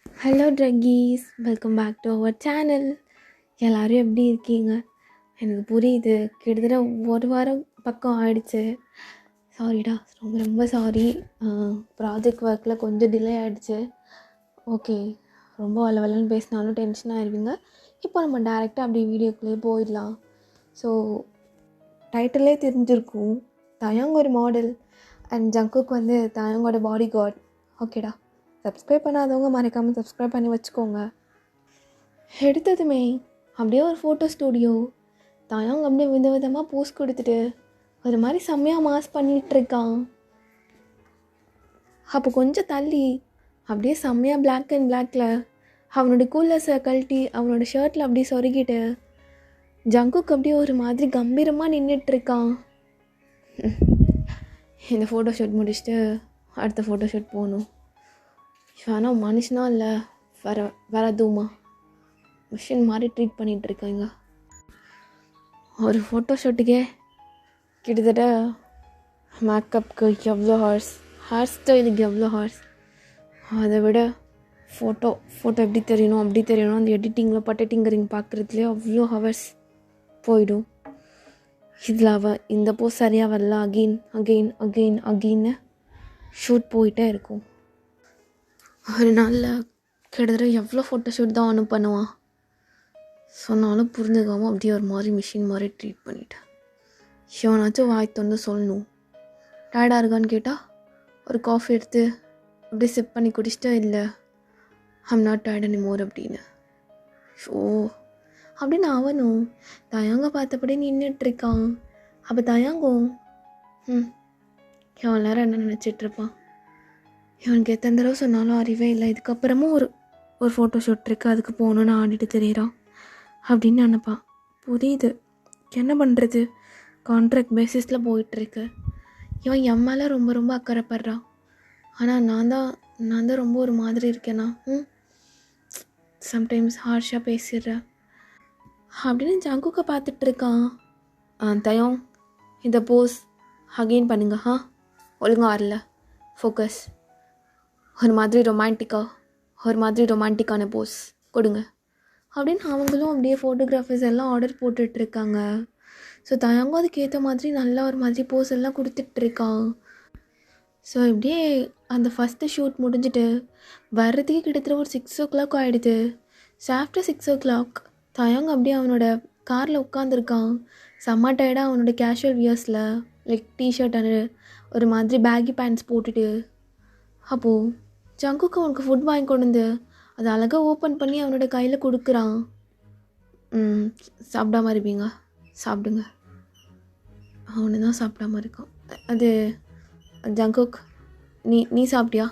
Hello ட்ரக்கீஸ், welcome back to our channel. எல்லோரும் எப்படி இருக்கீங்க? எனக்கு புரியுது, கிட்டத்தட்ட ஒரு வாரம் பக்கம் ஆயிடுச்சு. சாரிடா, ரொம்ப ரொம்ப சாரி. ப்ராஜெக்ட் ஒர்க்கில் கொஞ்சம் டிலே ஆகிடுச்சு. ஓகே, ரொம்ப வளவலன்னு பேசினாலும் டென்ஷன் ஆகிடுவீங்க. இப்போ நம்ம டேரெக்டாக அப்படி வீடியோக்குள்ளேயே போயிடலாம். ஸோ டைட்டிலே தெரிஞ்சிருக்கும், தயாங் ஒரு மாடல் அண்ட் ஜங்குக் வந்து தயாங்கோட பாடி கார்ட். ஓகேடா, சப்ஸ்கிரைப் பண்ணாதவங்க மறக்காமல் சப்ஸ்கிரைப் பண்ணி வச்சுக்கோங்க. எடுத்ததுமே அப்படியே ஒரு ஃபோட்டோ ஸ்டூடியோ, தயாங் அப்படியே விதவிதமாக போஸ் கொடுத்துட்டு ஒரு மாதிரி செம்மையாக மாஸ் பண்ணிகிட்ருக்கான். அப்போ கொஞ்சம் தள்ளி அப்படியே செம்மையாக பிளாக் அண்ட் பிளாக்கில் அவனோட கூலர்ஸை கழட்டி அவனோட ஷர்ட்டில் அப்படியே சொருகிட்டு ஜங்குக் அப்படியே ஒரு மாதிரி கம்பீரமாக நின்றுட்டுருக்கான். இந்த ஃபோட்டோ ஷூட் முடிச்சுட்டு அடுத்த ஃபோட்டோ ஷூட் போகணும். ஆனால் மனுஷனா இல்லை, வேற தூமா மிஷின் மாதிரி ட்ரீட் பண்ணிகிட்ருக்காங்க. ஒரு ஃபோட்டோ ஷூட்டுக்கே கிட்டத்தட்ட மேக்கப்புக்கு எவ்வளோ ஹார்ஸ், ஹேர் ஸ்டைலுக்கு எவ்வளோ ஹார்ஸ், அதை விட ஃபோட்டோ எப்படி தெரியணும் அப்படி தெரியணும் அந்த எடிட்டிங்கில் பட்டட்டிங்கரிங் பார்க்குறதுலேயே அவ்வளோ ஹவர்ஸ் போயிடும். இதில் அவள் இந்த போஸ் சரியாக வரல, அகெயின் அகெயின் அகெயின் அகெயின்னு ஷூட் போயிட்டே இருக்கும். ஒரு நாளில் கிட்டத்தட்ட எவ்வளோ ஃபோட்டோ ஷூட் தான் ஒன்று பண்ணுவான். சொன்னாலும் புரிஞ்சுக்காமல் அப்படியே ஒரு மாதிரி மிஷின் மாதிரி ட்ரீட் பண்ணிட்டேன். எவனாச்சும் வாய் தந்து சொல்லணும். டயர்டாக இருக்கான்னு கேட்டால் ஒரு காஃபி எடுத்து அப்படியே சிப் பண்ணி குடிச்சிட்டா, இல்லை ஐம் நாட் டயர்ட் எனிமோர் அப்படின்னு. ஷோ அப்படின்னு அவனும் தயாங்க பார்த்தபடி நின்றுட்டுருக்கான். அப்போ தயாங்கும் எவ்வளோ நேரம் என்ன நினச்சிட்ருப்பான். இவனுக்கு எத்தனை தடவை சொன்னாலும் அறிவே இல்லை. இதுக்கப்புறமும் ஒரு ஃபோட்டோ ஷூட் இருக்குது, அதுக்கு போகணுன்னு ஆடிட்டு தெரியிறான் அப்படின்னு நினப்பான். புரியுது, என்ன பண்ணுறது, கான்ட்ராக்ட் பேசிஸில் போயிட்டுருக்கு. இவன் என் மேலே ரொம்ப ரொம்ப அக்கறைப்படுறான். ஆனால் நான் தான் ரொம்ப ஒரு மாதிரி இருக்கேனா, சம்டைம்ஸ் ஹார்ஷாக பேசிடுறேன் அப்படின்னு ஜங்குக்கை பார்த்துட்ருக்கான். தயம் இந்த போஸ் அகெயின் பண்ணுங்க, ஒழுங்காக வரல, ஃபோக்கஸ், ஒரு மாதிரி ரொமான்டிக்கான போஸ் கொடுங்க அப்படின்னு அவங்களும் அப்படியே ஃபோட்டோகிராஃபர்ஸ் எல்லாம் ஆர்டர் போட்டுட்ருக்காங்க. ஸோ தயாங்கும் அதுக்கேற்ற மாதிரி நல்லா ஒரு மாதிரி போஸ் எல்லாம் கொடுத்துட்ருக்கான். ஸோ இப்படியே அந்த ஃபஸ்ட்டு ஷூட் முடிஞ்சுட்டு வர்றதுக்கு கிட்டத்தட்ட ஒரு 6 o'clock ஆகிடுது. ஸோ ஆஃப்டர் 6 o'clock தயாங் அப்படியே அவனோட காரில் உட்காந்துருக்கான். செம்ம டயர்டாக அவனோட கேஷுவல் வியர்ஸில் லைக் டிஷர்ட் அண்ட் ஒரு மாதிரி பேகி பேண்ட்ஸ் போட்டுட்டு. அப்போது ஜங்குக்கு அவனுக்கு ஃபுட் வாங்கி கொண்டு வந்து அதை அழகாக ஓப்பன் பண்ணி அவனோட கையில் கொடுக்குறான். சாப்பிடாம இருப்பீங்க, சாப்பிடுங்க. அவனு தான் சாப்பிடாம இருக்கான். அது ஜங்குக், நீ சாப்பிட்டியா?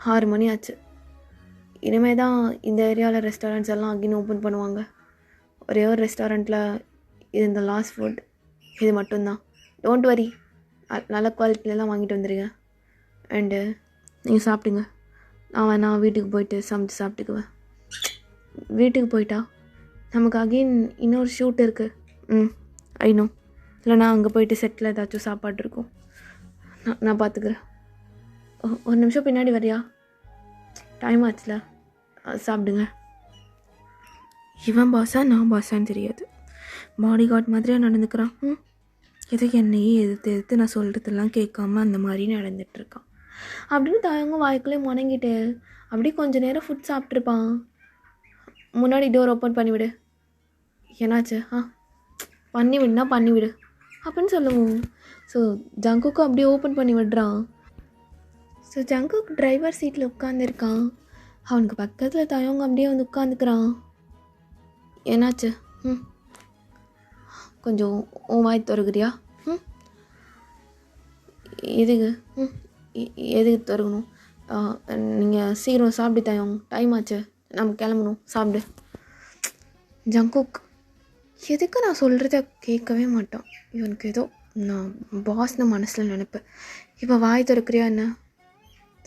6 மணி ஆச்சு. இனிமேல் தான் இந்த ஏரியாவில் ரெஸ்டாரண்ட்ஸ் எல்லாம் அகைன் ஓப்பன் பண்ணுவாங்க. ஒரே ஒரு ரெஸ்டாரண்ட்டில் இது இந்த லாஸ்ட் ஃபுட், இது மட்டும்தான். டோன்ட் வரி, நல்ல குவாலிட்டியிலலாம் வாங்கிட்டு வந்துடுங்க. அண்டு நீங்கள் சாப்பிடுங்க, நான் வீட்டுக்கு போயிட்டு சமைச்சு சாப்பிட்டுக்குவேன். வீட்டுக்கு போயிட்டா நமக்கு அகெயின் இன்னொரு ஷூட் இருக்குது. ஐநோ, இல்லைனா அங்கே போயிட்டு செட்டில் ஏதாச்சும் சாப்பாடு இருக்கும், நான் பார்த்துக்கிறேன். ஒரு நிமிஷம் பின்னாடி வரியா, டைம் ஆச்சுல, சாப்பிடுங்க. இவன் பாஸா நான் பாஸான்னு தெரியாது, பாடி கார்ட் மாதிரியாக நடந்துக்கிறான். ஏதோ என்னையே எதிர்த்து நான் சொல்கிறதெல்லாம் கேட்காம அந்த மாதிரி நடந்துகிட்ருக்கான் அப்படின்னு தயங்க வாய்க்குள்ளே முணங்கிட்டு அப்படியே கொஞ்சம் நேரம் ஃபுட் சாப்பிட்ருப்பான். முன்னாடி டோர் ஓப்பன் பண்ணிவிடு, என்னாச்சு? பண்ணிவிடு அப்படின்னு சொல்லுவோம். ஸோ ஜங்குக்கும் அப்படியே ஓப்பன் பண்ணி விடுறான். ஸோ ஜங்குக் டிரைவர் சீட்டில் உட்காந்துருக்கான். அவனுக்கு பக்கத்தில் தயங்க அப்படியே வந்து உட்காந்துக்கிறான். என்னாச்சு? கொஞ்சம் உன் வாய் திறகுறியா? எதுக்கு திறக்கணும்? நீங்கள் சீக்கிரம் சாப்பிட்டு தயம், டைம் ஆச்சு, நம்ம கிளம்பணும், சாப்பிடு. ஜங்குக் எதுக்கு நான் சொல்கிறத கேட்கவே மாட்டான். இவனுக்கு ஏதோ நான் பாஸ்னு மனசில் நினைப்பேன். இப்போ வாய் திறக்கிறியா என்ன?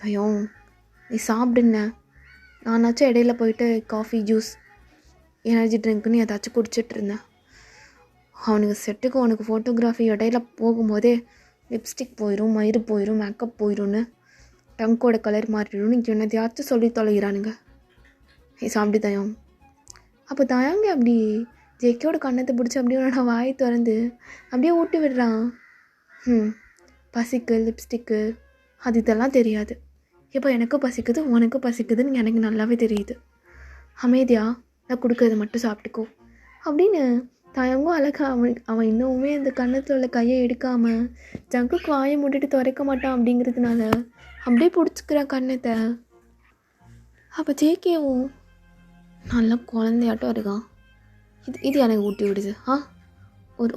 தயம் நீ சாப்பிடுன்ன. நானாச்சும் இடையில போயிட்டு காஃபி ஜூஸ் எனர்ஜி ட்ரிங்க்னு ஏதாச்சும் குடிச்சிட்டு இருந்தேன். அவனுக்கு செட்டுக்கு அவனுக்கு ஃபோட்டோகிராஃபி இடையில போகும்போதே லிப்ஸ்டிக் போயிடும், மயிறு போயிடும், மேக்கப் போயிடும்னு டங்கோட கலர் மாறிடும் நீங்கள் என்னத்தையாச்சும் சொல்லி தொலைகிறானுங்க. சாப்பிட்டு தயம். அப்போ தயாங்க அப்படி ஜேகேயோட கண்ணத்தை பிடிச்சி அப்படியே நான் வாயை திறந்து அப்படியே ஊட்டி விடுறான். பசிக்கு லிப்ஸ்டிக்கு அது இதெல்லாம் தெரியாது. இப்போ எனக்கும் பசிக்குது உனக்கும் பசிக்குதுன்னு எனக்கு நல்லாவே தெரியுது. அமைதியா நான் கொடுக்கறத மட்டும் சாப்பிட்டுக்கோ அப்படின்னு தயங்கும் அழகா அவன் இன்னுமே அந்த கன்னத்தில் உள்ள கையை எடுக்காமல் ஜங்குக்கு வாயை மூட்டிட்டு துறைக்க மாட்டான் அப்படிங்கிறதுனால அப்படியே பிடிச்சிக்கிறான் கன்னத்தை. அப்போ ஜேகேவும் நல்லா குழந்தையாட்டம் இருக்கான். இது எனக்கு ஊட்டி விடுது.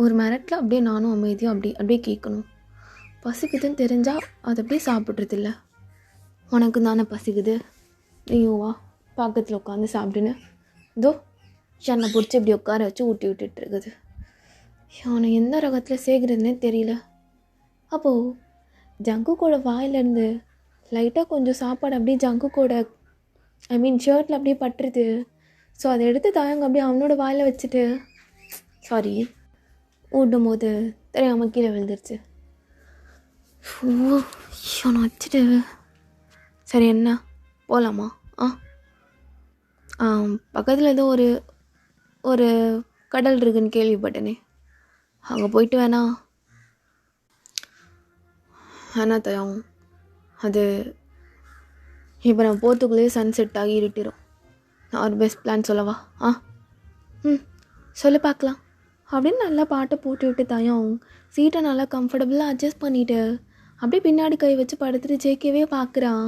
ஒரு மிரட்டில் அப்படியே நானும் அமைதியாக அப்படியே கேட்கணும். பசிக்குதுன்னு தெரிஞ்சால் அது அப்படியே சாப்பிட்றதில்ல. உனக்கு தானே பசிக்குது, நீயும் வா பக்கத்தில் உட்காந்து சாப்பிடுன்னு இதோ என்னை பிடிச்சி இப்படி உட்கார வச்சு ஊட்டி விட்டுட்டுருக்குது. அவனை எந்த ரகத்தில் சேர்க்குறதுனே தெரியல. அப்போது ஜங்குக்கோட வாயிலேருந்து லைட்டாக கொஞ்சம் சாப்பாடு அப்படியே ஜங்குக்கோட ஷர்ட்டில் அப்படியே பட்டுருது. ஸோ அதை எடுத்து தயங்க அப்படியே அவனோட வாயில் வச்சுட்டு ஊட்டும் போது தெரியாமல் கீழே விழுந்துருச்சு. இவனை வச்சுட்டு சரி என்ன போகலாமா? பக்கத்தில் ஏதோ ஒரு கடல் இருக்குன்னு கேள்விப்பட்டேனே, அங்கே போயிட்டு வேணா தயம். அது இப்போ நான் போகிறதுக்குள்ளேயே சன்செட் ஆகி இருட்டிடும். நான் ஒரு பெஸ்ட் பிளான் சொல்லவா? சொல்லி பார்க்கலாம் அப்படின்னு நல்லா பாட்டை போட்டு விட்டு தயம் சீட்டை நல்லா கம்ஃபர்டபுளாக அட்ஜஸ்ட் பண்ணிவிட்டு அப்படியே பின்னாடி கை வச்சு படுத்துட்டு ஜேகேவே பார்க்குறான்.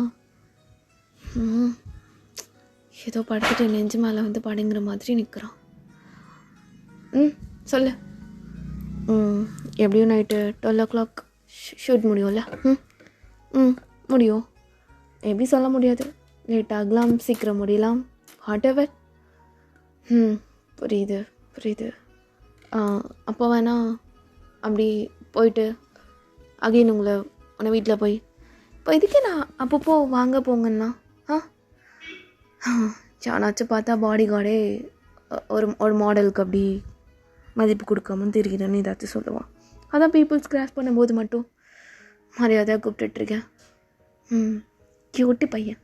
ஏதோ படுத்துட்டு நெஞ்சு மேலே வந்து படுங்கிற மாதிரி நிற்கிறான். சொல்லு. எப்படியும் நைட்டு 12 o'clock ஷூட் முடியும்ல? முடியும். எப்படி சொல்ல முடியாது, லேட் ஆகலாம், சீக்கிரம் முடியலாம், வாட் எவர். புரியுது. அப்போ வேணா அப்படி போயிட்டு அகைன் உன்னை வீட்டில் போய் இப்போ இதுக்கே நான் அப்பப்போ வாங்க போங்கண்ணா. யானாச்சும் பார்த்தா பாடி கார்டே ஒரு மாடலுக்கு அப்படி மதிப்பு கொடுக்காம தெரிகிறேன்னு ஏதாச்சும் சொல்லுவான். அதான் பீப்புள்ஸ் கிராஸ் பண்ணும்போது மட்டும் மரியாதையாக கூப்பிட்டுட்ருக்கேன். கியூட்டு பையன்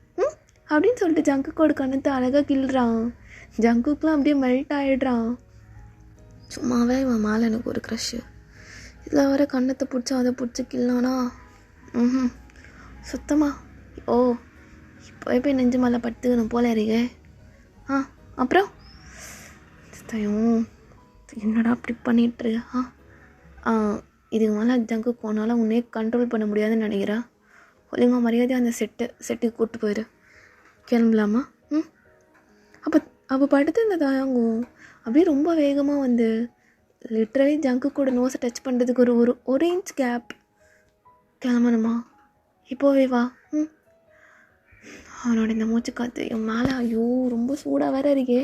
அப்படின்னு சொல்லிட்டு ஜங்குக்கோட கண்ணத்தை அழகாக கிள்றான். ஜங்குக்கெலாம் அப்படியே மெல்ட் ஆகிடுறான். சும்மாவே இவன் மேலே எனக்கு ஒரு க்ரஷ்ஷு. இதில் வர கண்ணத்தை பிடிச்சா அதை பிடிச்சி கிள்ளானா சுத்தமாக இப்போ போய் நெஞ்சு மேலே படுத்துக்கணும் போல இருக்கே. அப்புறம் என்னடா அப்படி பண்ணிட்டுருக்க? இதுக்கு மேலே ஜங்கு போனாலும் உன்னே கண்ட்ரோல் பண்ண முடியாதுன்னு நினைக்கிறேன். ஒழுங்கா மரியாதையாக அந்த செட்டுக்கு கூப்பிட்டு போயிடு. கிளம்பலாமா? அப்போ படுத்து இந்த தயங்கும் அப்படியே ரொம்ப வேகமாக வந்து லிட்ரலி ஜங்கு கூட நோஸை டச் பண்ணுறதுக்கு ஒரு இன்ச் கேப். கிளம்பணுமா? இப்போவே வா. அவனோட இந்த மூச்சு காற்று என் மேலே ஐயோ ரொம்ப சூடாக வேற இருக்கே.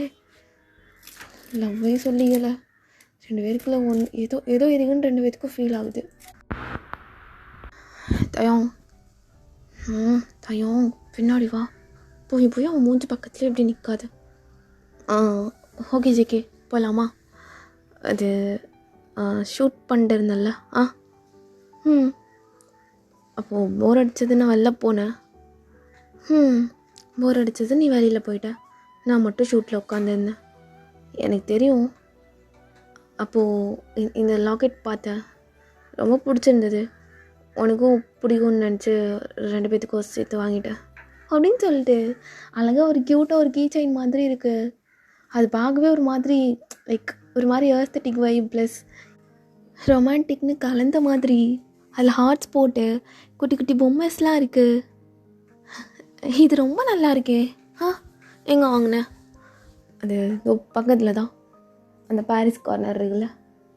லவ்வே சொல்லிக்கல, 2 பேருக்குள்ள ஏதோ இருக்குன்னு 2 பேருக்கும் ஃபீல் ஆகுது. தயம் பின்னாடி வா. போய் அவன் மூஞ்சி பக்கத்துலேயே இப்படி நிற்காது. ஓகே ஜேகே போகலாமா? அது ஷூட் பண்ணிருந்தல்ல. அப்போது போர் அடித்தது நான் வெளில போனேன். போர் அடித்தது நீ வெளியில் போயிட்ட, நான் மட்டும் ஷூட்டில் உட்காந்துருந்தேன். எனக்கு தெரியும். அப்போது இந்த லாக்கெட் பார்த்தேன், ரொம்ப பிடிச்சிருந்தது, உனக்கும் பிடிக்கும்னு நினச்சி 2 பேத்துக்கும் சேர்த்து வாங்கிட்டேன் அப்படின்னு சொல்லிட்டு அழகாக ஒரு க்யூட்டாக ஒரு கீ செயின் மாதிரி இருக்குது. அது பார்க்கவே ஒரு மாதிரி ஒரு மாதிரி ஏஸ்தட்டிக் வைப் ப்ளஸ் ரொமான்டிக்னு கலந்த மாதிரி. அதில் ஹார்ட்ஸ் போட்டு குட்டி குட்டி பொம்மைஸ்லாம் இருக்குது. இது ரொம்ப நல்லா இருக்கே. எங்கே வாங்கினேன்? அது பக்கத்தில் தான், அந்த பாரிஸ் கார்னர் இருக்குல்ல,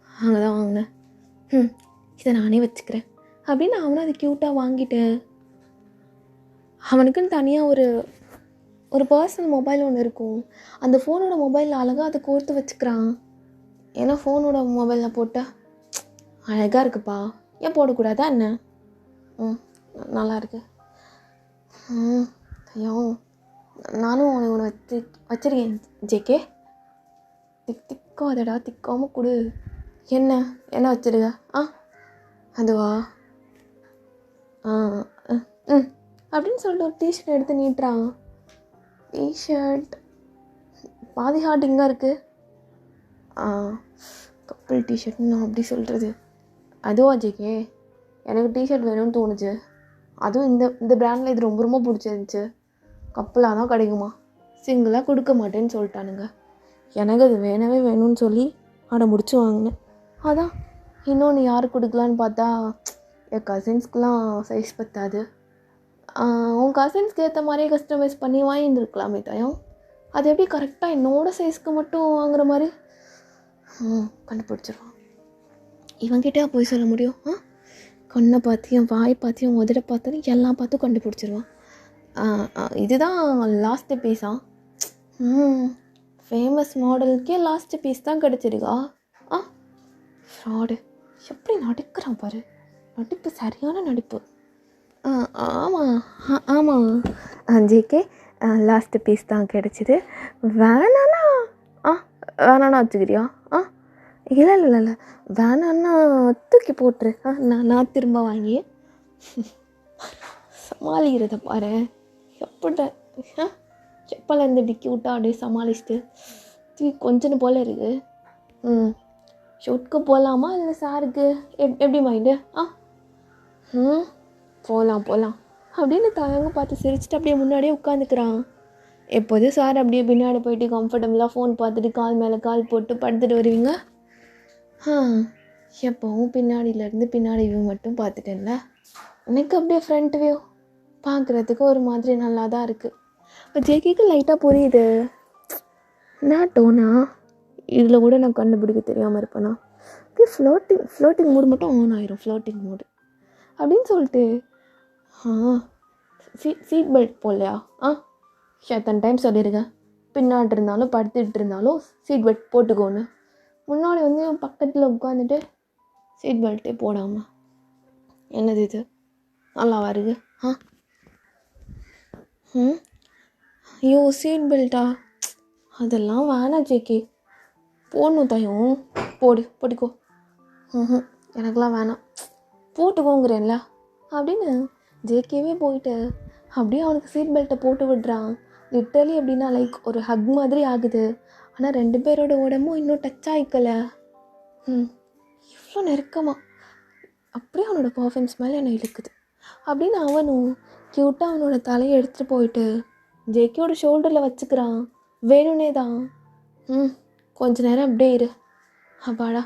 அங்கே தான் வாங்கினேன். இதை நானே வச்சுக்கிறேன் அப்படின்னு அவனும் அதை க்யூட்டாக வாங்கிட்டு அவனுக்குன்னு தனியாக ஒரு பர்சனல் மொபைல் ஒன்று இருக்கும். அந்த ஃபோனோட மொபைலில் அழகாக அதை கோர்த்து வச்சுக்கிறான். ஏன்னா ஃபோனோட மொபைலில் போட்டால் அழகாக இருக்குப்பா, ஏன் போடக்கூடாதா என்ன? நல்லா இருக்கு. ஐயோ நானும் உனக்கு ஒன்று வச்சிருக்கேன் ஜேகே. திக்காதடா, திக்காமல் கொடு. என்ன வச்சிருக்க? அதுவா? அப்படின்னு சொல்லிட்டு ஒரு டிஷர்ட் எடுத்து நீட்டுறான். டிஷர்ட் பாதி ஹார்ட் இங்கே இருக்குது. கப்பிள் டிஷர்ட்னு நான் அப்படி சொல்கிறது. அதுவா ஜேகே, எனக்கு டிஷர்ட் வேணும்னு தோணுச்சு. அதுவும் இந்த பிராண்டில் இது ரொம்ப ரொம்ப பிடிச்சிருந்துச்சு. கப்பலாக தான் கிடைக்குமா, சிங்கிளாக கொடுக்க மாட்டேன்னு சொல்லிட்டானுங்க. எனக்கு அது வேணவே வேணும்னு சொல்லி முடிச்சு வாங்கினேன். அதான் இன்னொன்று யாருக்கு கொடுக்கலான்னு பார்த்தா என் கசின்ஸ்க்கெலாம் சைஸ் பத்தாது. உன் கசின்ஸ்க்கு ஏற்ற மாதிரியே கஸ்டமைஸ் பண்ணி வாங்கியிருந்துருக்கலாமே தயம். அது எப்படி கரெக்டாக என்னோடய சைஸ்க்கு மட்டும் வாங்குற மாதிரி கண்டுபிடிச்சிருவான். இவன்கிட்டே போய் சொல்ல முடியும்? கண்ணை பார்த்தியும் வாய் பார்த்தியும் உதட பார்த்தாலும் எல்லாம் பார்த்தும் கண்டுபிடிச்சிருவான். இதுதான் லாஸ்ட்டு பீஸா? ஃபேமஸ் மாடலுக்கே லாஸ்ட்டு பீஸ் தான் கிடச்சிருக்கா? ஃப்ராடு. எப்படி நடிக்கிறான் பாரு, நடிப்பு சரியான நடிப்பு. ஆமாம் ஆமாம் ஜேகே, லாஸ்ட்டு பீஸ் தான் கிடச்சிது. வேணாண்ணா வேணாண்ணா வச்சுக்கிறியா? இல்லை இல்லை இல்லை வேணான்னா தூக்கி போட்டுரு. நான் திரும்ப வாங்கி சமாளிக்கிறத பாரு. எப்பட செப்பலேருந்து இப்படி க்யூட்டாக அப்படியே சமாளிச்சுட்டு கொஞ்சம் போல் இருக்குது. ஷூட்க்கு போகலாமா இல்லை சாருக்கு எப்படி மைண்டு? போகலாம் அப்படின்னு தயங்க பார்த்து சிரிச்சுட்டு அப்படியே முன்னாடியே உட்காந்துக்கிறான். எப்போதும் சார் அப்படியே பின்னாடி போயிட்டு கம்ஃபர்டபுளாக ஃபோன் பார்த்துட்டு கால் மேலே கால் போட்டு படுத்துட்டு வருவீங்க. எப்போவும் பின்னாடியிலேருந்து பின்னாடி வியூ மட்டும் பார்த்துட்டேன்ல. எனக்கு அப்படியே ஃப்ரண்ட் வியூ பார்க்குறதுக்கு ஒரு மாதிரி நல்லா தான் இருக்குது. இப்போ ஜேகேக்கு லைட்டாக புரியுது. நான் டோனா இதில் கூட நான் கண்டுபிடிக்க தெரியாமல் இருப்பேனா? அப்படியே ஃப்ளோட்டிங் மூடு மட்டும் ஆன் ஆயிரும். ஃப்ளோட்டிங் மூடு அப்படின்னு சொல்லிட்டு சீட் பெல்ட் போடலையா? எத்தனை டைம் சொல்லியிருக்கேன், பின்னாடி இருந்தாலும் படுத்துட்டு இருந்தாலும் சீட் பெல்ட் போட்டுக்கோன்னு. முன்னாடி வந்து பக்கத்தில் உட்காந்துட்டு சீட் பெல்ட்டே போடாமல் என்னது இது நல்லா வருது? ஐயோ சீட் பெல்ட்டா? அதெல்லாம் வேணாம் ஜேகே, போடணும் தயம். போட்டுக்கோ. எனக்கெலாம் வேணாம், போட்டுக்கோங்கிறேன்ல அப்படின்னு ஜேகேவே போயிட்டு அப்படியே அவனுக்கு சீட் பெல்ட்டை போட்டு விடுறான். லிட்டரலி எப்படின்னா லைக் ஒரு ஹக் மாதிரி ஆகுது. ஆனால் 2 பேரோட உடம்பும் இன்னும் டச் ஆகிக்கலை. இவ்வளோ நெருக்கமாக அப்படியே அவனோட பர்ஃப்யூம்ஸ் மேலே என்னை இழுக்குது அப்படின்னு அவனும் க்யூட்டாக அவனோட தலையை எடுத்துகிட்டு போயிட்டு ஜேகேயோட ஷோல்டரில் வச்சுக்கிறான். வேணும்னே தான். கொஞ்ச நேரம் அப்படியே இரு. அப்பாடா,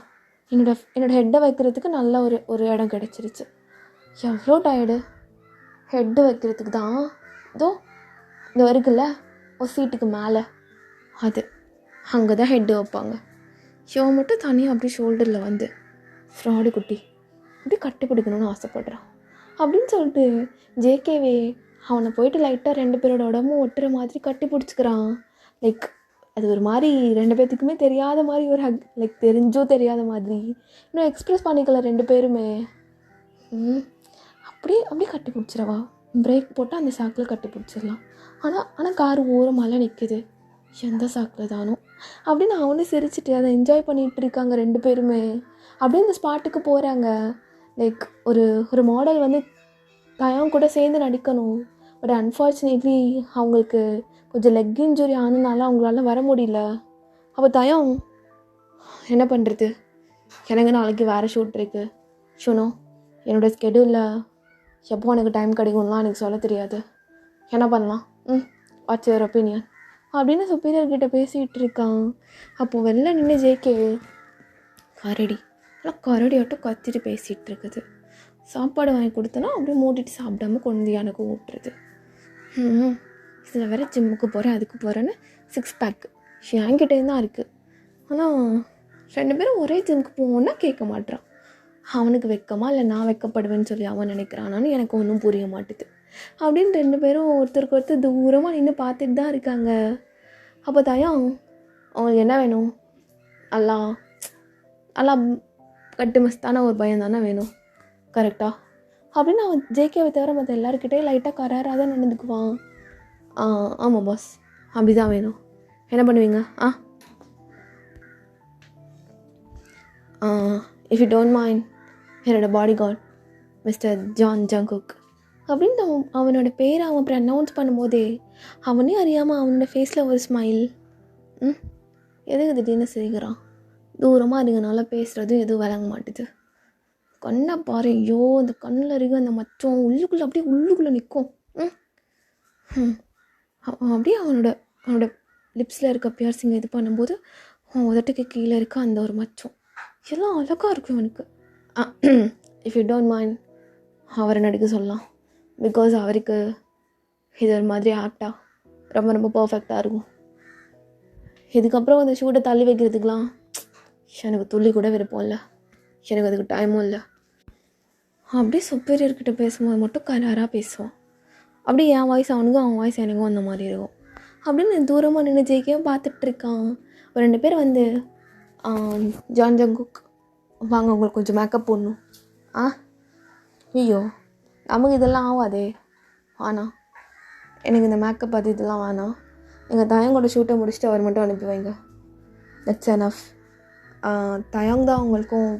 என்னோட ஹெட்டை வைக்கிறதுக்கு நல்ல ஒரு இடம் கிடச்சிருச்சு. எவ்வளோ டயர்டு. ஹெட்டு வைக்கிறதுக்கு தான் இதோ இந்த இருக்குல்ல ஒரு சீட்டுக்கு மேலே, அது அங்கே தான் ஹெட்டு வைப்பாங்க. இவன் மட்டும் தனியாக அப்படி ஷோல்டரில் வந்து ஃப்ராடு குட்டி அப்படி கட்டி பிடிக்கணும்னு ஆசைப்பட்றான் அப்படின்னு சொல்லிட்டு ஜேகேவே அவனை போயிட்டு லைட்டாக 2 பேரோட உடம்பும் ஒட்டுற மாதிரி கட்டி பிடிச்சிக்கிறான். லைக் அது ஒரு மாதிரி 2 பேர்த்துக்குமே தெரியாத மாதிரி ஒரு ஹக், லைக் தெரிஞ்சோ தெரியாத மாதிரி இன்னும் எக்ஸ்ப்ரெஸ் பண்ணிக்கல 2 பேருமே. அப்படியே கட்டி பிடிச்சிடவா? பிரேக் போட்டால் அந்த சாக்கில் கட்டி பிடிச்சிடலாம். ஆனால் கார் ஓரமால நிற்குது. எந்த சாக்கில் தானோ அப்படின்னு அவனும் சிரிச்சுட்டு அதை என்ஜாய் பண்ணிகிட்டு இருக்காங்க 2 பேருமே. அப்படியே இந்த ஸ்பாட்டுக்கு போகிறாங்க. லைக் ஒரு மாடல் வந்து தயம் கூட சேர்ந்து நடிக்கணும். பட் அன்ஃபார்ச்சுனேட்லி அவங்களுக்கு கொஞ்சம் லெக் இன்ஜுரி ஆனதுனால அவங்களால வர முடியல. அப்போ தயம் என்ன பண்ணுறது, எனக்கு நாளைக்கு வேறு ஷூட் இருக்குது. ஷோனோ என்னோடய ஸ்கெடியூலில் எப்போ எனக்கு டைம் கிடைக்கும்லாம் எனக்கு சொல்ல தெரியாது. என்ன பண்ணலாம்? வாட்ஸ் யுவர் ஒப்பீனியன் அப்படின்னு சுப்பீரியர்கிட்ட பேசிகிட்டு இருக்கான். அப்போது வெளில நின்று ஜேகே கரடியாட்டம் கத்திட்டு பேசிகிட்டு இருக்குது. சாப்பாடு வாங்கி கொடுத்தனா அப்படியே மூடிட்டு சாப்பிடாம கொண்டு எனக்கு ஊட்டுறது. இதில் வேறு ஜிம்முக்கு போகிறேன் அதுக்கு போகிறேன்னு 6 பேக் என்கிட்டேருந்து தான் இருக்குது. ஆனால் 2 பேரும் ஒரே ஜிம்முக்கு போவோன்னா கேட்க மாட்றான். அவனுக்கு வெக்கமா இல்லை நான் வெக்கப்படுவேன்னு சொல்லி அவன் நினைக்கிறானான்னு எனக்கு ஒன்றும் புரிய மாட்டுது. அப்படின்னு 2 பேரும் ஒருத்தருக்கு ஒருத்தர் தூரமாக நின்று பார்த்துட்டு தான் இருக்காங்க. அப்போ தயம் அவங்களுக்கு என்ன வேணும்? நல்லா கட்டு மஸ்தான ஒரு பயம் தானே வேணும், கரெக்டாக? அப்படின்னு அவன் ஜேகேவை தவிர மற்ற எல்லாருக்கிட்டே லைட்டாக கராராக தான் நடந்துக்குவான். ஆமாம் பாஸ், அப்படி தான் வேணும். என்ன பண்ணுவீங்க? இஃப் யூ டோன்ட் மைண்ட், என்னோட பாடி கார்ட் மிஸ்டர் ஜான் ஜங்குக் அப்படின்னு அவனோட பேரை அவன் அப்புறம் அனௌன்ஸ் பண்ணும்போதே அவனே அறியாமல் அவனோட ஃபேஸில் ஒரு ஸ்மைல். எதுக்கு திடீர்னு சிரிக்கிறான்? தூரமாக இருக்கனால பேசுகிறது எதுவும் விளங்க மாட்டுது. கண்ணை பாரு, ஐயோ அந்த கண்ணில் இருக்க அந்த மச்சம் உள்ளுக்குள்ளே அப்படியே உள்ளுக்குள்ளே நிற்கும். அப்படியே அவனோட லிப்ஸில் இருக்க பியர்சிங் இது பண்ணும்போது அவன் உதட்டுக்கு கீழே இருக்க அந்த ஒரு மச்சம் எல்லாம் அழகாக இருக்கும் எனக்கு. இஃப் யூ டோன்ட் மைண்ட் அவரை நடிக்க சொல்லலாம். பிகாஸ் அவருக்கு இது ஒரு மாதிரி ஆக்டாக ரொம்ப ரொம்ப பர்ஃபெக்டாக இருக்கும். இதுக்கப்புறம் அந்த ஷூட்டை தள்ளி வைக்கிறதுக்கெலாம் எனக்கு துள்ளி கூட விருப்பம் இல்லை. எனக்கு அதுக்கு டைமும் இல்லை. அப்படியே சுப்பீரியர்கிட்ட பேசும்போது மட்டும் கராராக பேசுவான். அப்படியே என் வாய்ஸ் அவனுக்கும் அவன் வாய்ஸ் எனக்கும் அந்த மாதிரி இருக்கும். அப்படின்னு தூரமாக நின்று ஜெயிக்கவே பார்த்துட்ருக்கான். ஒரு 2 பேர் வந்து ஜான் ஜங்குக் வாங்க உங்களுக்கு கொஞ்சம் மேக்கப் போடணும். ஐயோ நமக்கு இதெல்லாம் ஆகாதே, வேணாம் எனக்கு இந்த மேக்கப் அது இதெல்லாம் வேணாம். எங்கள் தயங்கோட ஷூட்டை முடிச்சுட்டு அவர் மட்டும் அனுப்பி வைங்க. That's enough. தயங் தான் அவங்களுக்கும்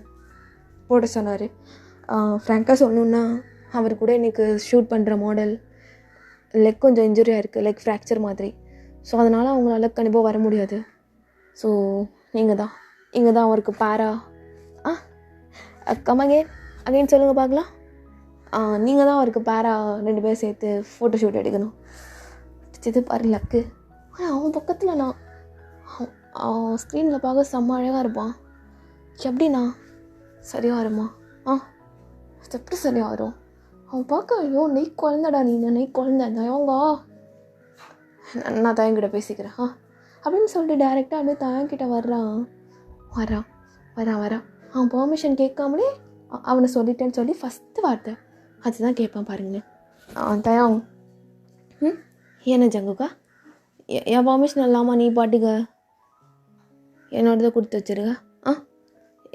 போட சொன்னார். ஃப்ராங்காக சொல்லணுன்னா அவர் கூட இன்றைக்கி ஷூட் பண்ணுற மாடல் லெக் கொஞ்சம் இன்ஜுரியாக இருக்குது, லெக் ஃப்ராக்சர் மாதிரி. ஸோ அதனால் அவங்களால கண்டிப்பாக வர முடியாது. ஸோ நீங்கள் தான் அவருக்கு பேரா. கம் அகைன் சொல்லுங்கள் பார்க்கலாம். நீங்கள் தான் அவருக்கு பேரா 2 பேர் சேர்த்து ஃபோட்டோ ஷூட் எடுக்கணும். இது பாரு லக்கு. ஆனால் அவன் பக்கத்தில் நான் ஸ்க்ரீனில் பார்க்க செம்ம அழகாக இருப்பான். எப்படிண்ணா சரியாக வருமா? அது எப்படி சரியாக வரும்? அவன் பார்க்க ஐயோ நெய் குழந்தடா, நீ நெய் குழந்த தயங்கா. நான் தயங்கிட்ட பேசிக்கிறேன் அப்படின்னு சொல்லிட்டு டேரெக்டாக அப்படியே தயங்கிட்ட வரான். அவன் பெர்மிஷன் கேட்காமலே அவனை சொல்லிட்டேன்னு சொல்லி ஃபஸ்ட்டு வார்த்தை அதுதான் கேட்பான் பாருங்க. தயாங் என்ன ஜங்குக்கா என் பெர்மிஷன் இல்லாமல் நீ பாட்டுக்க என்னோடதை கொடுத்து வச்சிருக்க?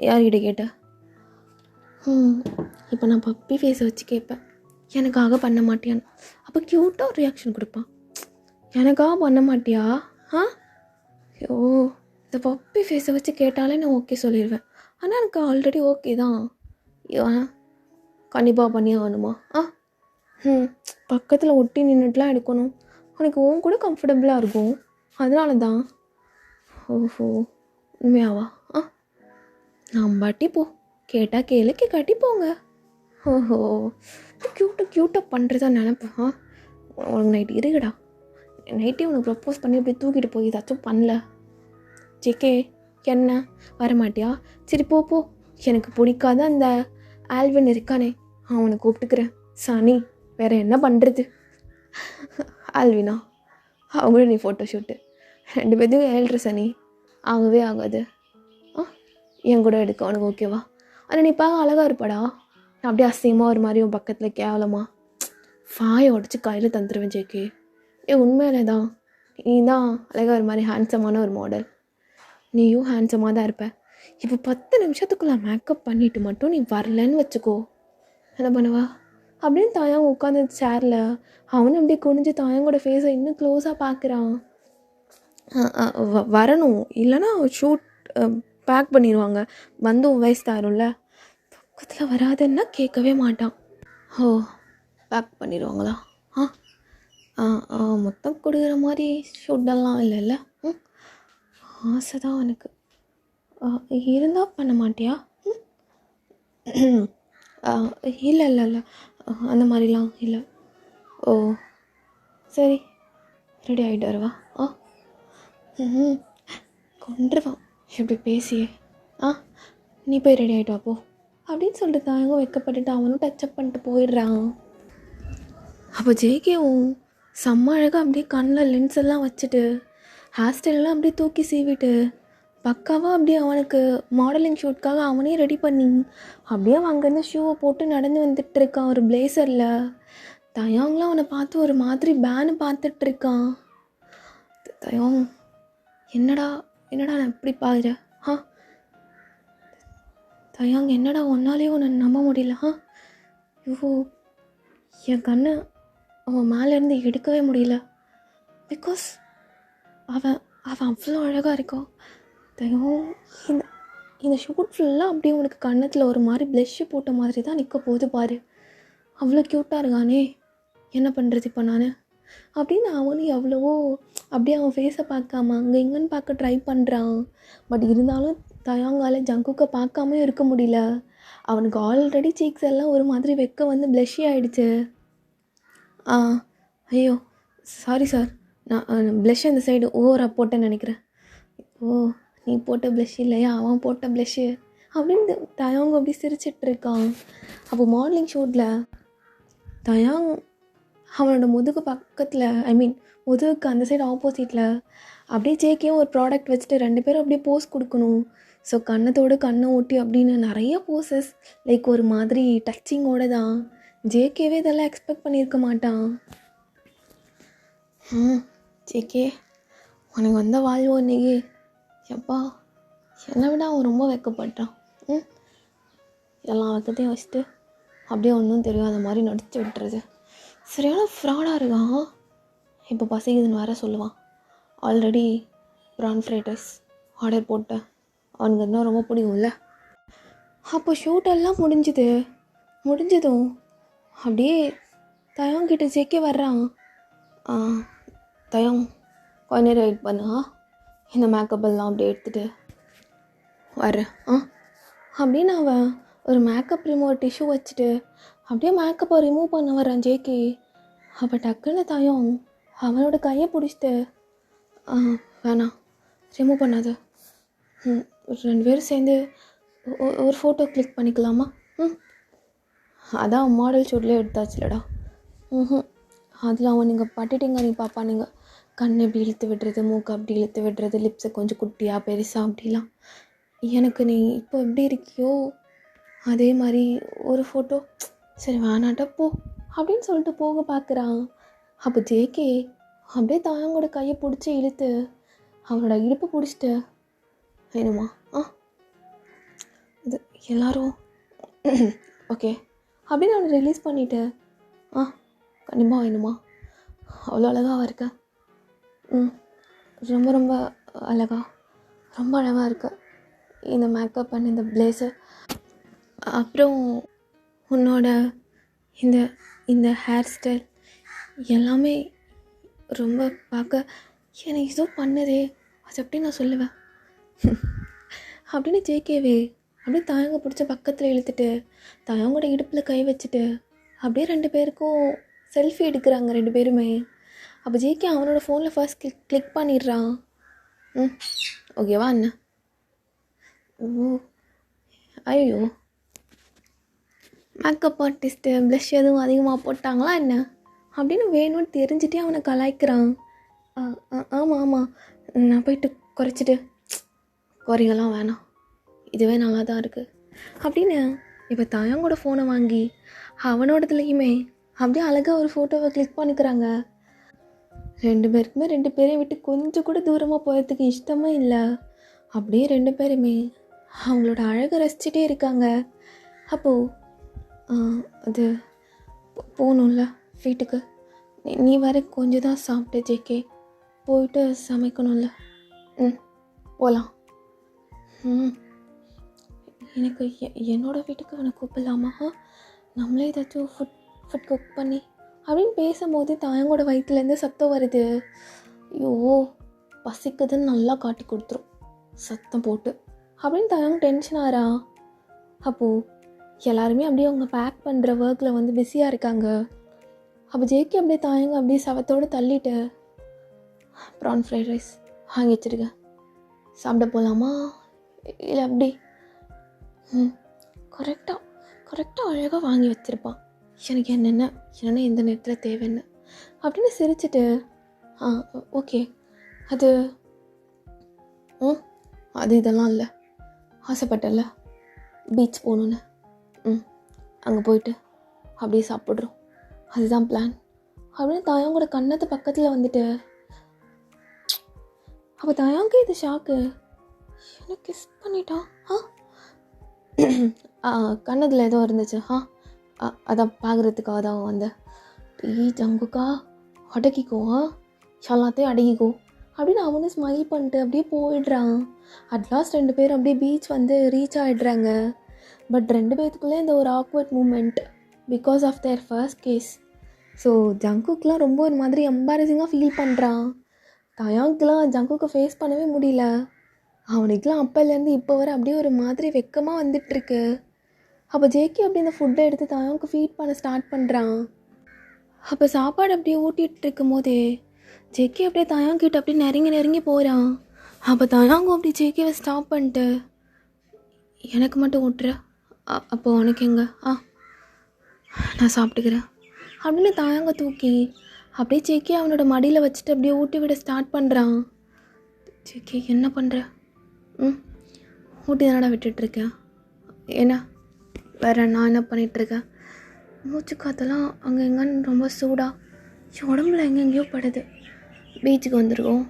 யார்கிட்ட கேட்ட? இப்போ நான் பப்பி ஃபேஸை வச்சு கேட்பேன், எனக்காக பண்ண மாட்டியான்னு. அப்போ க்யூட்டாக ஒரு ரியாக்ஷன் கொடுப்பான், எனக்காக பண்ண மாட்டியா? ஐயோ இந்த பப்பி ஃபேஸை வச்சு கேட்டாலே நான் ஓகே சொல்லிடுவேன். ஆனால் எனக்கு ஆல்ரெடி ஓகே தான். கண்டிப்பாக பண்ணி ஆகணுமா? பக்கத்தில் ஒட்டி நின்றுட்டுலாம் எடுக்கணும். உனக்கு உன் கூட கம்ஃபர்டபுளாக இருக்கும், அதனால தான். ஓஹோ உண்மையாவா? நான் பாட்டி போ, கேட்டால் கேளு, கேட்காட்டி போங்க. ஓஹோ க்யூட்டாக பண்ணுறதா நினைப்பேன். உனக்கு நைட்டு இருக்குடா, நைட்டே உனக்கு ப்ரப்போஸ் பண்ணி அப்படியே தூக்கிட்டு போய் ஏதாச்சும் பண்ணல. ஜேகே என்ன வரமாட்டியா? சரி போ, எனக்கு பிடிக்காத அந்த ஆல்வின் இருக்கானே அவனை கூப்பிட்டுக்கிறேன். சனி வேறு என்ன பண்ணுறது? ஆல்வினா அவங்கள நீ ஃபோட்டோ ஷூட்டு 2 பேர்த்தையும் 7.5 சனி ஆகவே ஆகாது. என் கூட எடுக்க அவனுக்கு ஓகேவா? ஆனால் நீ பார்க்க அழகாக இருப்பாடா. நான் அப்படியே அசிங்கமாக ஒரு மாதிரி உன் பக்கத்தில் கேவலமா வாயை உடச்சி கையில் தந்துடுவேன் ஜேகே. உண்மையிலே தான் நீ தான் அழகாக ஒரு மாதிரி ஹேண்ட்ஸமான ஒரு மாடல். நீயும் ஹேண்ட்ஸமாக தான் இருப்ப. இப்போ 10 நிமிஷத்துக்குள்ளே மேக்கப் பண்ணிவிட்டு மட்டும் நீ வரலன்னு வச்சுக்கோ, என்ன பண்ணுவா? அப்படின்னு தாயாங்க உட்காந்து சேரில் அவனும் அப்படியே குனிஞ்சு தாயங்கோட ஃபேஸை இன்னும் க்ளோஸாக பார்க்குறான். வரணும், இல்லைன்னா ஷூட் பேக் பண்ணிடுவாங்க. வந்து வயசு தாரும்ல, பக்கத்தில் வராதுன்னா கேட்கவே மாட்டான். பேக் பண்ணிடுவாங்களா? மொத்தம் கொடுக்குற மாதிரி ஷூட்டெல்லாம் இல்லைல்ல. ஆசை தான் எனக்கு, இருந்தால் பண்ண மாட்டியா? இல்லை அந்த மாதிரிலாம் இல்லை. ஓ சரி, ரெடி ஆகிட்டு வருவா. கொண்டுருவான் எப்படி பேசியே. நீ போய் ரெடி ஆகிட்டு வாப்போ அப்படின்னு சொல்லிட்டு தாங்க வைக்கப்பட்டுட்டு அவனும் டச்சப் பண்ணிட்டு போயிடுறான். அப்போ ஜேகேவும் செம்ம அழகாக அப்படியே கண்ணில் லென்ஸ் எல்லாம் வச்சுட்டு ஹேர் ஸ்டைலெலாம் அப்படியே தூக்கி சீவிட்டு பக்காவாக அப்படியே அவனுக்கு மாடலிங் ஷூட்காக அவனே ரெடி பண்ணி அப்படியே அங்கேருந்து ஷூவை போட்டு நடந்து வந்துட்டுருக்கான் ஒரு பிளேசரில். தயாங்லாம் அவனை பார்த்து ஒரு மாதிரி பேனு பார்த்துட்ருக்கான். தயாங் என்னடா நான் எப்படி பாரு? தயாங் என்னடா ஒன்னாலே உன்னை நம்ப முடியல? ஐயோ என் கண்ணை அவன் மேலேருந்து எடுக்கவே முடியல. பிகாஸ் அவன் அவ்வளோ அழகாக இருக்கான். தயம் இந்த ஷூட் ஃபுல்லாக அப்படியே உனக்கு கன்னத்தில் ஒரு மாதிரி ப்ளஷ்ஷு போட்ட மாதிரி தான் நிற்க போகுது பாரு. அவ்வளோ க்யூட்டாக இருக்கானே. என்ன பண்ணுறது இப்போ நான் அப்படின்னு அவனும் எவ்வளவோ அப்படியே அவன் ஃபேஸை பார்க்காம அங்கே இங்கேன்னு பார்க்க ட்ரை பண்ணுறான். பட் இருந்தாலும் தயாங்கால ஜங்குக்கை பார்க்காம இருக்க முடியல. அவனுக்கு ஆல்ரெடி சீக்ஸ் எல்லாம் ஒரு மாதிரி வெக்க வந்து ப்ளஷி ஆகிடுச்சு. ஐயோ சாரி சார், நான் ப்ளஷ் அந்த சைடு ஓவராக போட்டேன்னு நினைக்கிறேன். ஓ நீ போட்ட ப்ளஷ் இல்லையா, அவன் போட்ட ப்ளஷ்ஷு அப்படின்னு தயாங் அப்படி சிரிச்சிட்ருக்கான். அப்போ மாடலிங் ஷூட்டில் தயாங் அவனோட முதுகு பக்கத்தில், ஐ மீன் முதுகுக்கு அந்த சைடு ஆப்போசிட்டில் அப்படியே ஜேகேயும் ஒரு ப்ராடக்ட் வச்சுட்டு 2 பேரும் அப்படியே போஸ் கொடுக்கணும். ஸோ கண்ணத்தோடு கண்ணை ஓட்டி அப்படின்னு நிறைய போஸஸ், லைக் ஒரு மாதிரி டச்சிங்கோடு தான். ஜேகேவே இதெல்லாம் எக்ஸ்பெக்ட் பண்ணியிருக்க மாட்டான். ஜேகே உனக்கு வந்த வாழ்வோ இன்னைக்கு, எப்பா என்னை விட அவன் ரொம்ப வெக்கப்பட்டான். எல்லா வெக்கத்தையும் வச்சுட்டு அப்படியே ஒன்றும் தெரியாத மாதிரி நடிச்சு விட்டுறது. சரியான ஃப்ராடாக இருக்கான். இப்போ பசிக்குதுன்னு வேற சொல்லுவான். Already PRAN fried rice order போட்டேன், அவனுக்கு இருந்தால் ரொம்ப பிடிக்கும்ல. அப்போ ஷூட்டெல்லாம் முடிஞ்சதும் அப்படியே தயாங்கிட்ட ஜேகே வர்றான். தயம் கொஞ்ச நேரம் வெயிட் பண்ணா, இந்த மேக்கப் எல்லாம் அப்படியே எடுத்துகிட்டு வர்றேன் அப்படின்னு அவன் ஒரு மேக்கப் ரிமூவர் டிஷ்யூ வச்சுட்டு அப்படியே மேக்கப்பை ரிமூவ் பண்ண வர்றான் ஜேகே. அப்போ டக்குன்னு தயம் அவனோட கையை பிடிச்சிட்டு வேணாம் ரிமூவ் பண்ணாத, 2 பேரும் சேர்ந்து ஒரு ஃபோட்டோ கிளிக் பண்ணிக்கலாமா? அதான் மாடல் ஷூட்லேயே எடுத்தாச்சுலடா. அதில் அவனுங்க பட்டுட்டிங்க நீ பாப்பானுங்க, கண் எப்படி இழுத்து விடுறது, மூக்கு அப்படி இழுத்து விடுறது, லிப்ஸை கொஞ்சம் குட்டியாக பெருசாக அப்படிலாம். எனக்கு நீ இப்போ எப்படி இருக்கியோ அதே மாதிரி ஒரு ஃபோட்டோ, சரி வேணாட்டா போ அப்படின்னு சொல்லிட்டு போக பார்க்குறான். அப்போ ஜேகே அப்படியே தாயங்கோட கையை பிடிச்சி இழுத்து அவனோட இடுப்பை பிடிச்சிட்டு, வேணுமா இது எல்லோரும் ஓகே அப்படின்னு அவனை ரிலீஸ் பண்ணிவிட்டு, கண்டிப்பாக வேணுமா, அவ்வளோ அழகாக இருக்க, ரொம்ப ரொம்ப ரொம்ப அழகாக இருக்க, இந்த மேக்கப் அண்ட் இந்த பிளேசர், அப்புறம் உன்னோட இந்த இந்த ஹேர் ஸ்டைல் எல்லாமே ரொம்ப பார்க்க எனக்கு ஏதோ பண்ணுதே, அது எப்படி நான் சொல்லுவேன் அப்படின்னு ஜேகேவே அப்படியே தாயங்க பிடிச்ச பக்கத்தில் இழுத்துட்டு தாயங்கோட இடுப்பில் கை வச்சுட்டு அப்படியே 2 பேருக்கும் செல்ஃபி எடுக்கிறாங்க 2 பேருமே. அப்போ ஜேகே அவனோட ஃபோனில் ஃபர்ஸ்ட் கிளிக் பண்ணிடுறான். ஓகேவா என்ன? ஐயோ மேக்கப் ஆர்டிஸ்ட்டு ப்ளஷ் எதுவும் அதிகமாக போட்டாங்களா என்ன அப்படின்னு வேணும்னு தெரிஞ்சுட்டே அவனை கலாய்க்கிறான். ஆமாம் நான் போயிட்டு குறைச்சிட்டு, குறைகலாம் வேணாம், இதுவே நல்லா தான் இருக்குது அப்படின்னு இப்போ தாயங்கோட ஃபோனை வாங்கி அவனோடதுலேயுமே அப்படியே அழகாக ஒரு ஃபோட்டோவை கிளிக் பண்ணிக்கிறாங்க. 2 பேருக்குமே 2 பேரையும் விட்டு கொஞ்சம் கூட தூரமாக போகிறதுக்கு இஷ்டமே இல்லை. அப்படியே 2 பேருமே அவங்களோட அழகை ரசிச்சுட்டே இருக்காங்க. அப்போது அது போகணும்ல வீட்டுக்கு, நீ வேறு கொஞ்சம் தான் சாப்பிட்டு ஜேகே, போயிட்டு சமைக்கணும்ல, போகலாம். எனக்கு என்னோடய வீட்டுக்கு அவனை கூப்பிடலாமா, நம்மளே ஏதாச்சும் ஃபுட் குக் பண்ணி அப்படின்னு பேசும்போது தாயங்கோட வயிற்றுலேருந்து சத்தம் வருது. ஐயோ பசிக்குதுன்னு நல்லா காட்டி கொடுத்துரும் சத்தம் போட்டு அப்படின்னு தாயங்க டென்ஷன் ஆகிறா. அப்போது எல்லாருமே அப்படியே அவங்க பேக் பண்ணுற ஒர்க்கில் வந்து பிஸியாக இருக்காங்க. அப்போ ஜேகே அப்படியே தாயங்க அப்படியே சவத்தோடு தள்ளிட்டு, ப்ரான் ஃப்ரைட் ரைஸ் வாங்கி வச்சுருக்கேன், சாப்பிட போகலாமா இல்லை அப்படி? கரெக்டாக அழகாக வாங்கி வச்சுருப்பான், எனக்கு என்னென்ன எந்த நேரத்தில் தேவைன்னு அப்படின்னு சிரிச்சிட்டு, ஓகே அது இதெல்லாம் இல்லை, ஆசைப்பட்டல பீச் போகணுன்னு, அங்கே போயிட்டு அப்படியே சாப்பிட்றோம், அதுதான் பிளான் அப்படின்னு தாயங்கோட கண்ணத்து பக்கத்தில் வந்துட்டு. அப்போ தாயாங்க இது ஷாக்கு, எனக்கு கிஸ் பண்ணிட்டான், கண்ணத்தில் ஏதோ இருந்துச்சு, அதான் பார்க்குறதுக்காக தான் வந்தேன். ஜங்குக்கா அடக்கிக்கோ, எல்லாத்தையும் அடக்கிக்கோ அப்படின்னு அவனும் ஸ்மைல் பண்ணிட்டு அப்படியே போயிடுறான். அட்லாஸ்ட் 2 பேரும் அப்படியே பீச் வந்து ரீச் ஆகிடுறாங்க. பட் 2 பேத்துக்குள்ளே இந்த ஒரு awkward moment because of their first case. So ஜங்குக்கெலாம் ரொம்ப ஒரு மாதிரி எம்பாரசிங்காக ஃபீல் பண்ணுறான். தயாங்க்கெலாம் ஜங்குக்கு ஃபேஸ் பண்ணவே முடியல. அவனுக்கெலாம் அப்போலேருந்து இப்போ வரை அப்படியே ஒரு மாதிரி வெக்கமாக வந்துட்டுருக்கு. அப்போ ஜேகே அப்படி இந்த ஃபுட்டை எடுத்து தயாங்க்கு ஃபீட் பண்ண ஸ்டார்ட் பண்ணுறான். அப்போ சாப்பாடு அப்படியே ஊட்டிகிட்டு இருக்கும் போதே ஜேகே அப்படியே தயாங்கிட்ட அப்படியே நெருங்கி போகிறான். அப்போ தயாங்கும் அப்படி ஜேகேவை ஸ்டாப் பண்ணிட்டு, எனக்கு மட்டும் ஊட்டுற, அப்போ உனக்கு எங்கே, நான் சாப்பிட்டுக்கிறேன் அப்படின்னு தயாங்க தூக்கி அப்படியே ஜேகே அவனோட மடியில் வச்சுட்டு அப்படியே ஊட்டி விட ஸ்டார்ட் பண்ணுறான். ஜேகே என்ன பண்ணுற? ஊட்டி தானடா விட்டுட்ருக்கேன். ஏன்னா வேறு நான் என்ன பண்ணிகிட்ருக்கேன்? மூச்சு காற்றெல்லாம் அங்கே எங்கன்னு ரொம்ப சூடாக உடம்புல எங்கெங்கேயோ படுது. பீச்சுக்கு வந்துருக்கோம்,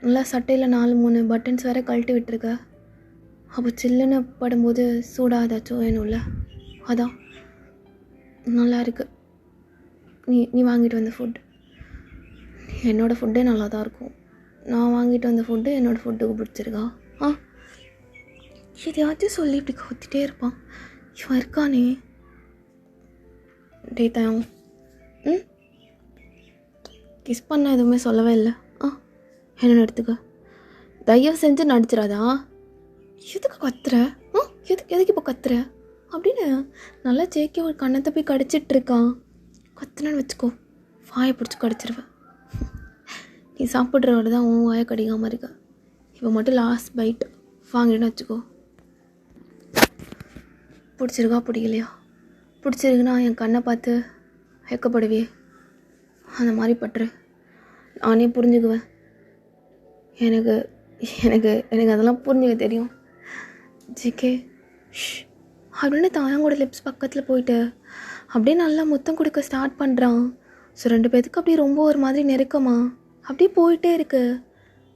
நல்லா சட்டையில் 4-3 பட்டன்ஸ் வேறு கழட்டி விட்டுருக்க. அப்போ சில்லுன்னு படும்போது சூடாக ஏதாச்சும் வேணும்ல, அதான் நல்லா இருக்குது. நீ வாங்கிட்டு வந்த ஃபுட் என்னோடய ஃபுட்டே நல்லா தான் இருக்கும். நான் வாங்கிட்டு வந்த ஃபுட்டு என்னோடய ஃபுட்டுக்கு பிடிச்சிருக்கா? எதையாச்சும் சொல்லி இப்படி கவுத்திட்டே இருப்பான். இவன் இருக்கானே. டே தயம், கிஸ் பண்ண எதுவுமே சொல்லவே இல்லை. என்னென்னு எடுத்துக்க. தயவு செஞ்சு நடிச்சிடாதா. எதுக்கு கத்துற? எதுக்கு இப்போ கத்துற அப்படின்னு நல்லா ஜேகே ஒரு கண்ணத்தை போய் கடிச்சிட்ருக்கான். கத்துனன்னு வச்சுக்கோ, வாயை பிடிச்சி கடிச்சிருவேன். நீ சாப்பிட்றவரை தான் உன் வாயை கடிக்காமல் இருக்க. இப்போ மட்டும் லாஸ்ட் பைட் வாங்கின்னு வச்சுக்கோ. பிடிச்சிருக்கா பிடிக்கலையா? பிடிச்சிருக்குன்னா என் கண்ணை பார்த்து வெக்கப்படுவே, அந்த மாதிரி பட்டுரு. நானே புரிஞ்சுக்குவேன். எனக்கு எனக்கு எனக்கு அதெல்லாம் புரிஞ்சுக்க தெரியும். ஜிகே அப்படின்னு தாயாங்கோட லிப்ஸ் பக்கத்தில் போயிட்டு அப்படியே நல்லா முத்தம் கொடுக்க ஸ்டார்ட் பண்ணுறான். ஸோ 2 பேத்துக்கு அப்படியே ரொம்ப ஒரு மாதிரி நெருக்கமா அப்படியே போயிட்டே இருக்கு.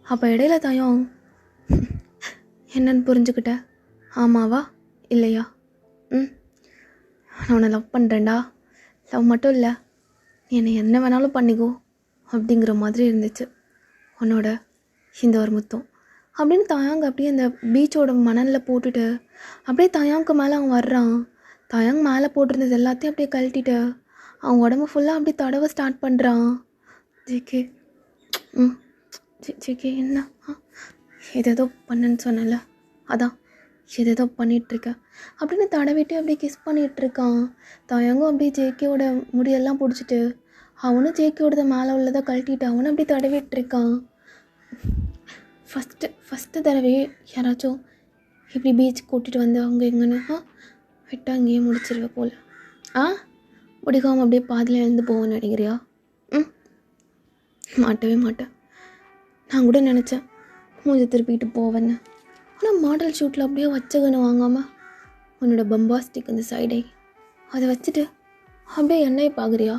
அப்போ இடையில தாயம், என்னன்னு புரிஞ்சுக்கிட்ட? ஆமாவா இல்லையா? நான் உன்னை லவ் பண்ணுறேன்டா. லவ் மட்டும் இல்லை, என்னை என்ன வேணாலும் பண்ணிக்கோ அப்படிங்கிற மாதிரி இருந்துச்சு உன்னோட இந்த ஒரு முத்தம் அப்படின்னு தயாங்க அப்படியே அந்த பீச்சோட மணலில் போட்டுட்டு அப்படியே தயாங்க்கு மேலே அவன் வர்றான். தயாங் மேலே போட்டிருந்தது எல்லாத்தையும் அப்படியே கழட்டிட்டு அவன் உடம்பு ஃபுல்லாக அப்படியே தடவை ஸ்டார்ட் பண்ணுறான். ஜேகே ஜேகே என்ன எதேதோ பண்ணுன்னு சொன்னல, அதான் எதேதோ பண்ணிகிட்ருக்க அப்படின்னு தடவிட்டு அப்படியே கிஸ் பண்ணிகிட்ருக்கான். தயாங்கும் அப்படியே ஜேகேவோட முடியெல்லாம் பிடிச்சிட்டு அவனும் ஜேகேவோட மேலே உள்ளதை கழட்டிட்டு அவனும் அப்படி தடவிட்டுருக்கான். ஃபஸ்ட்டு தடவை யாராச்சும் இப்படி பீச் கூட்டிகிட்டு வந்து அவங்க எங்கன்னு விட்டால் அங்கேயே முடிச்சிருவேன் போல். முடிக்காமல் அப்படியே பாதியில் எழுந்து போவேன்னு நினைக்கிறியா? மாட்டவே மாட்டேன். நான் கூட நினச்சேன் மூஞ்சி திருப்பிக்கிட்டு போவேன்னு. ஆனால் மாடல் ஷூட்டில் அப்படியே வச்சகன்னு வாங்காமல் உன்னோட பம்பாஸ்டிக் அந்த சைடை அதை வச்சுட்டு அப்படியே என்னையை பார்க்குறியா?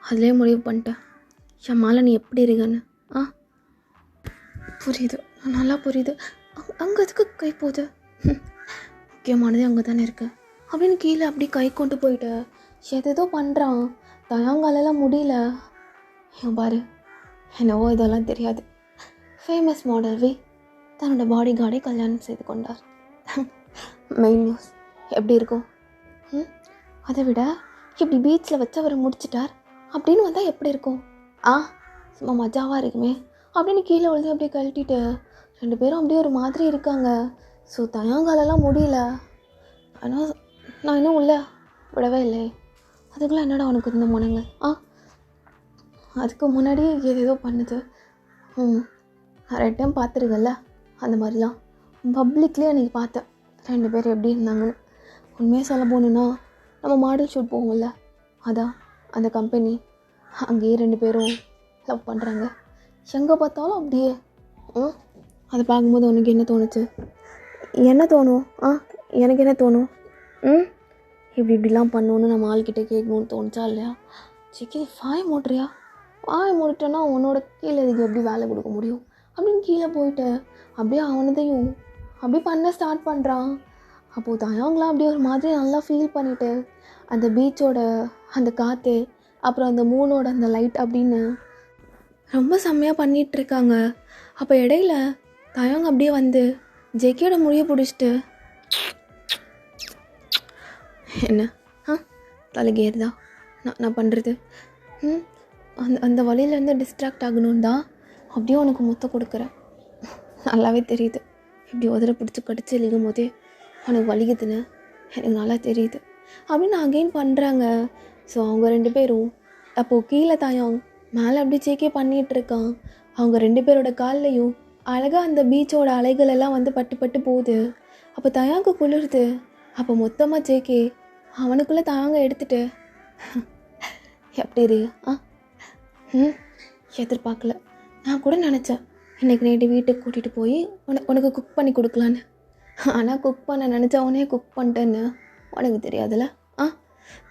அதிலே முடிவு பண்ணிட்டேன் என் மேலே நீ எப்படி இருக்கன்னு. புரியுது, நல்லா புரியுது. அங்கே அதுக்கு கை போகுது, முக்கியமானதே அங்கே தானே இருக்கு அப்படின்னு கீழே அப்படி கை கொண்டு போயிட்டு எதேதோ பண்ணுறான். தயாங்காலெல்லாம் முடியல. என் பாரு, என்னவோ இதெல்லாம் தெரியாது. ஃபேமஸ் மாடல் வி தன்னோட பாடி கார்டை கல்யாணம் செய்து கொண்டார். மெயின் நியூஸ் எப்படி இருக்கும்? அதை விட இப்படி பீச்சில் வச்சு அவரை முடிச்சிட்டார் அப்படின்னு வந்தால் எப்படி இருக்கும்? சும்மா மஜாவாக இருக்குமே அப்படின்னு கீழே விழுந்து அப்படியே கழட்டிட்டு 2 பேரும் அப்படியே ஒரு மாதிரி இருக்காங்க. ஸோ தயாங்காலெல்லாம் முடியல. ஆனால் நான் இன்னும் உள்ள விடவே இல்லை. அதுக்குள்ளே என்னடா உனக்கு இந்த முனங்க? அதுக்கு முன்னாடி ஏதேதோ பண்ணுது. நிறைய டைம் பார்த்துருக்கல அந்த மாதிரிலாம் பப்ளிக்லேயே அன்றைக்கி பார்த்தேன் 2 பேர் எப்படி இருந்தாங்கன்னு. உண்மையாக சொல்ல போகணுன்னா நம்ம மாடல் ஷூட் போவோம்ல, அதான் அந்த கம்பெனி, அங்கேயே 2 பேரும் லவ் பண்ணுறாங்க. எங்கே பார்த்தாலும் அப்படியே. அதை பார்க்கும்போது உனக்கு என்ன தோணுச்சு? என்ன தோணும்? எனக்கு என்ன தோணும்? இப்படிலாம் பண்ணணுன்னு நம்ம ஆள்கிட்ட கேட்கணுன்னு தோணுச்சா இல்லையா? சிக்கி வாய் மூட்டுறியா? வாய் மூடிட்டேன்னா உன்னோட கீழே இதுக்கு எப்படி வேலை கொடுக்க முடியும் அப்படின்னு கீழே போயிட்டு அப்படியே அவனதையும் அப்படியே பண்ண ஸ்டார்ட் பண்ணுறான். அப்போது தயாங்களாம் அப்படியே ஒரு மாதிரி நல்லா ஃபீல் பண்ணிவிட்டு அந்த பீச்சோட அந்த காற்று அப்புறம் அந்த மூனோட அந்த லைட் அப்படின்னு ரொம்ப செம்மையாக பண்ணிகிட்ருக்காங்க. அப்போ இடையில தயாங்க அப்படியே வந்து ஜேகேயோட முடியை பிடிச்சிட்டு, என்ன தலைகேறுதா நான் பண்ணுறது? ம் அந்த அந்த வழியிலேருந்து டிஸ்ட்ராக்ட் ஆகணுன்னு தான் அப்படியே உனக்கு முத்தம் கொடுக்குறேன். நல்லாவே தெரியுது, இப்படி உதற பிடிச்சி கடிச்சு எழுகும் போதே உனக்கு வலிக்குதுன்னு எனக்கு நல்லா தெரியுது அப்படின்னு அகெயின் பண்ணுறாங்க. ஸோ அவங்க 2 பேரும் அப்போது கீழே தாயம் மேலே அப்படியே ஜேகே பண்ணிகிட்ருக்கான். அவங்க 2 பேரோட கால்லையும் அழகாக அந்த பீச்சோட அலைகள் எல்லாம் வந்து பட்டு பட்டு போகுது. அப்போ தயாங்க குளிருது. அப்போ மொத்தமாக ஜேகே அவனுக்குள்ளே தயாங்க எடுத்துட்டு எப்படி இரு எதிர்பார்க்கல. நான் கூட நினச்சேன் இன்றைக்கி நைட்டு வீட்டுக்கு கூட்டிகிட்டு போய் உனக்கு குக் பண்ணி கொடுக்கலான்னு. ஆனால் குக் பண்ண நினச்சா உடனே குக் பண்ணிட்டேன்னு உனக்கு தெரியாதுல்ல.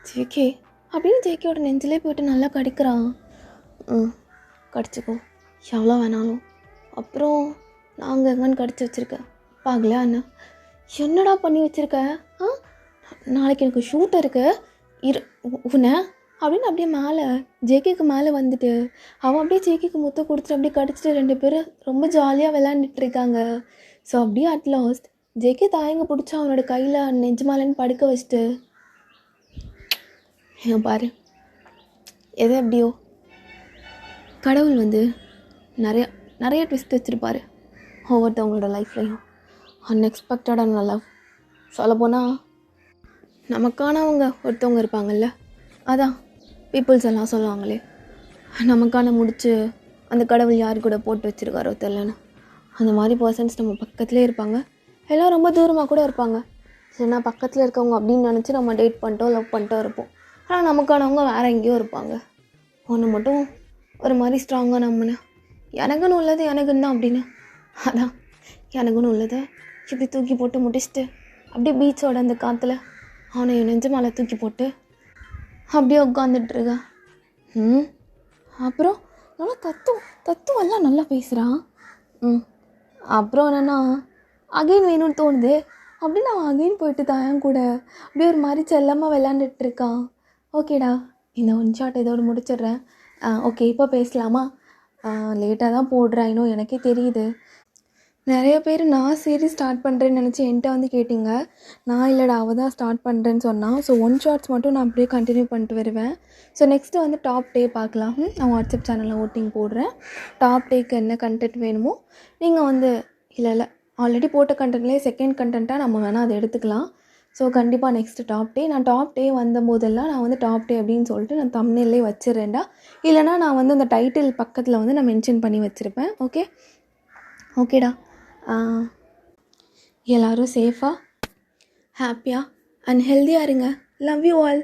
ஜேகே அப்படின்னு ஜேகேயோட நெஞ்சிலே போய்ட்டு நல்லா கடிக்கிறான். கடிச்சிக்கோ எவ்வளோ வேணாலும். அப்புறம் நாங்கள் எங்கன்னு கடிச்சு வச்சுருக்கேன் பார்க்கலையா அண்ணா? என்னடா பண்ணி வச்சுருக்க? நாளைக்கு எனக்கு ஷூட் இருக்கு உன்னை அப்படின்னு அப்படியே மேலே ஜேகேக்கு மேலே வந்துட்டு அவன் அப்படியே ஜேகேக்கு முத்தம் கொடுத்துட்டு அப்படியே கடிச்சிட்டு 2 பேரும் ரொம்ப ஜாலியாக விளையாண்டுட்டு இருக்காங்க. ஸோ அப்படியே அட் லாஸ்ட் ஜேகே தாயங்க பிடிச்சி அவனோட கையில் நெஞ்சு மேலேன்னு படுக்க வச்சுட்டு பாரு எது எப்படியோ கடவுள் வந்து நிறைய ட்விஸ்ட் வச்சுருப்பார் ஒவ்வொருத்தவங்களோட லைஃப்லையும். அன்எக்ஸ்பெக்டடான லவ் சொல்லப்போனால் நமக்கானவங்க ஒருத்தவங்க இருப்பாங்கள்ல, அதான் பீப்புள்ஸ் எல்லாம் சொல்லுவாங்களே நமக்கான முடிச்சு அந்த கடவுள் யார் கூட போட்டு வச்சுருக்காரோ தெரியலன்னு. அந்த மாதிரி பர்சன்ஸ் நம்ம பக்கத்துலேயே இருப்பாங்க, எல்லாம் ரொம்ப தூரமாக கூட இருப்பாங்க. சரினா பக்கத்தில் இருக்கவங்க அப்படின்னு நினச்சி நம்ம டேட் பண்ணிட்டோம் லவ் பண்ணிட்டோம் இருப்போம். ஆனால் நமக்கானவங்க வேறு எங்கேயோ இருப்பாங்க. ஒன்று மட்டும் ஒரு மாதிரி ஸ்ட்ராங்காக நம்பின எனக்குன்னு உள்ளது எனக்குன்னு தான் அப்படின்னு. அதான் எனக்குன்னு உள்ளதை இப்படி தூக்கி போட்டு முடிச்சுட்டு அப்படியே பீச்சோட அந்த காற்றுல அவனை நெஞ்சு மேலே தூக்கி போட்டு அப்படியே உட்காந்துட்ருக்கா. அப்புறம் நல்லா தத்துவம் எல்லாம் நல்லா பேசுகிறான். அப்புறம் என்னென்னா அகெயின் வேணும்னு தோணுது அப்படின்னு அவன் அகெயின் போயிட்டு தான் கூட அப்படியே ஒரு மாதிரி செல்லமாக விளாண்டுட்ருக்கான். ஓகேடா இந்த ஒன் ஷாட் இதோடு முடிச்சிடுறேன். ஓகே இப்போ பேசலாமா? லேட்டாக தான் போடுறேன் இன்னும் எனக்கே தெரியுது. நிறைய பேர் நான் சீரிஸ் ஸ்டார்ட் பண்ணுறேன்னு நினச்சி என்கிட்ட வந்து கேட்டிங்க. நான் இல்லைடா அவள் தான் ஸ்டார்ட் பண்ணுறேன்னு சொன்னான். ஸோ 1 ஷார்ட்ஸ் மட்டும் நான் அப்படியே கண்டினியூ பண்ணிட்டு வருவேன். ஸோ நெக்ஸ்ட்டு வந்து டாப் டே பார்க்கலாம். நான் வாட்ஸ்அப் சேனலில் ஓட்டிங் போடுறேன். டாப் டேக்கு என்ன கண்டென்ட் வேணுமோ நீங்கள் வந்து இல்லை ஆல்ரெடி போட்ட கண்டென்ட்லேயே செகண்ட் கண்டென்ட்டாக நம்ம வேணால் அதை எடுத்துக்கலாம். ஸோ கண்டிப்பாக நெக்ஸ்ட்டு டாப் டே நான் டாப் டே வந்த போதெல்லாம் நான் வந்து டாப் டே அப்படின்னு சொல்லிட்டு நான் தம்ப்நெயிலே வச்சிடுறேன்டா. இல்லைனா நான் வந்து அந்த டைட்டில் பக்கத்தில் வந்து நான் மென்ஷன் பண்ணி வச்சுருப்பேன். ஓகேடா. எல்லோரும் சேஃபாக ஹாப்பியாக அண்ட் ஹெல்த்தியாக இருங்க. Love you all.